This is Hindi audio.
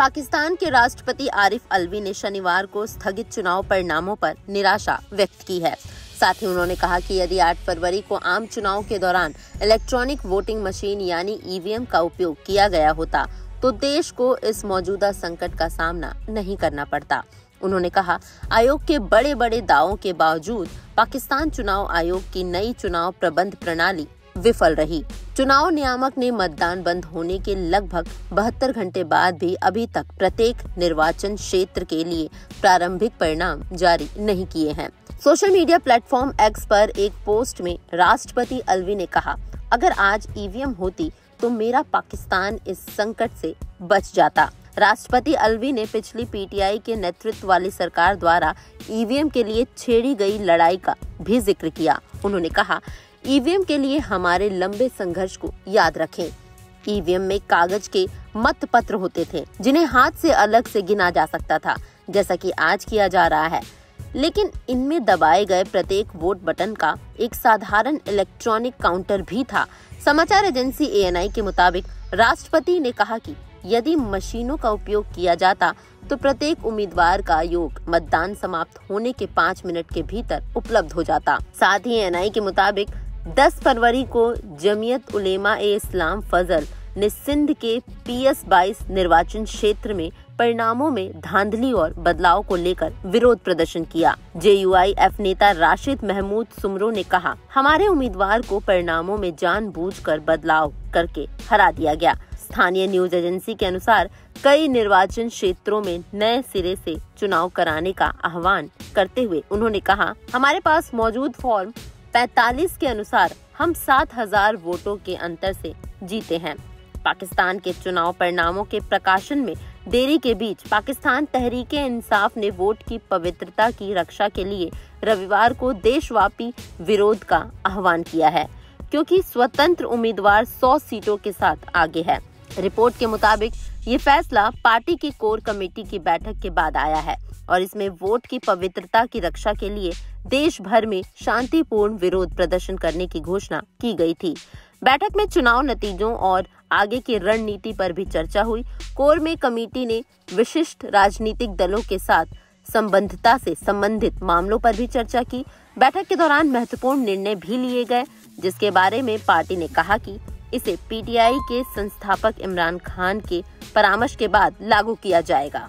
पाकिस्तान के राष्ट्रपति आरिफ अलवी ने शनिवार को स्थगित चुनाव परिणामों पर निराशा व्यक्त की है। साथ ही उन्होंने कहा कि यदि 8 फरवरी को आम चुनाव के दौरान इलेक्ट्रॉनिक वोटिंग मशीन यानी ईवीएम का उपयोग किया गया होता तो देश को इस मौजूदा संकट का सामना नहीं करना पड़ता। उन्होंने कहा, आयोग के बड़े बड़े दावों के बावजूद पाकिस्तान चुनाव आयोग की नई चुनाव प्रबंध प्रणाली विफल रही। चुनाव नियामक ने मतदान बंद होने के लगभग 72 घंटे बाद भी अभी तक प्रत्येक निर्वाचन क्षेत्र के लिए प्रारंभिक परिणाम जारी नहीं किए हैं। सोशल मीडिया प्लेटफॉर्म एक्स पर एक पोस्ट में राष्ट्रपति अलवी ने कहा, अगर आज ईवीएम होती तो मेरा पाकिस्तान इस संकट से बच जाता। राष्ट्रपति अलवी ने पिछली पीटीआई के नेतृत्व वाली सरकार द्वारा ईवीएम के लिए छेड़ी गई लड़ाई का भी जिक्र किया। उन्होंने कहा, ईवीएम के लिए हमारे लंबे संघर्ष को याद रखें। ईवीएम में कागज के मत पत्र होते थे जिन्हें हाथ से अलग से गिना जा सकता था, जैसा कि आज किया जा रहा है, लेकिन इनमें दबाए गए प्रत्येक वोट बटन का एक साधारण इलेक्ट्रॉनिक काउंटर भी था। समाचार एजेंसी एएनआई के मुताबिक राष्ट्रपति ने कहा कि यदि मशीनों का उपयोग किया जाता तो प्रत्येक उम्मीदवार का योग मतदान समाप्त होने के 5 मिनट के भीतर उपलब्ध हो जाता। साथ ही एएनआई के मुताबिक 10 फरवरी को जमीयत उलेमा ए इस्लाम फजल ने सिंध के PS 22 निर्वाचन क्षेत्र में परिणामों में धांधली और बदलाव को लेकर विरोध प्रदर्शन किया। JUIF नेता राशिद महमूद सुमरो ने कहा, हमारे उम्मीदवार को परिणामों में जानबूझकर बदलाव करके हरा दिया गया। स्थानीय न्यूज एजेंसी के अनुसार कई निर्वाचन क्षेत्रों में नए सिरे से चुनाव कराने का आह्वान करते हुए उन्होंने कहा, हमारे पास मौजूद फॉर्म 45 के अनुसार हम 7000 वोटों के अंतर से जीते हैं। पाकिस्तान के चुनाव परिणामों के प्रकाशन में देरी के बीच पाकिस्तान तहरीक-ए-इंसाफ ने वोट की पवित्रता की रक्षा के लिए रविवार को देशव्यापी विरोध का आह्वान किया है, क्योंकि स्वतंत्र उम्मीदवार 100 सीटों के साथ आगे है। रिपोर्ट के मुताबिक ये फैसला पार्टी की कोर कमेटी की बैठक के बाद आया है और इसमें वोट की पवित्रता की रक्षा के लिए देश भर में शांतिपूर्ण विरोध प्रदर्शन करने की घोषणा की गई थी। बैठक में चुनाव नतीजों और आगे की रणनीति पर भी चर्चा हुई। कोर में कमेटी ने विशिष्ट राजनीतिक दलों के साथ संबद्धता से संबंधित मामलों पर भी चर्चा की। बैठक के दौरान महत्वपूर्ण निर्णय भी लिए गए, जिसके बारे में पार्टी ने कहा कि इसे पीटीआई के संस्थापक इमरान खान के परामर्श के बाद लागू किया जाएगा।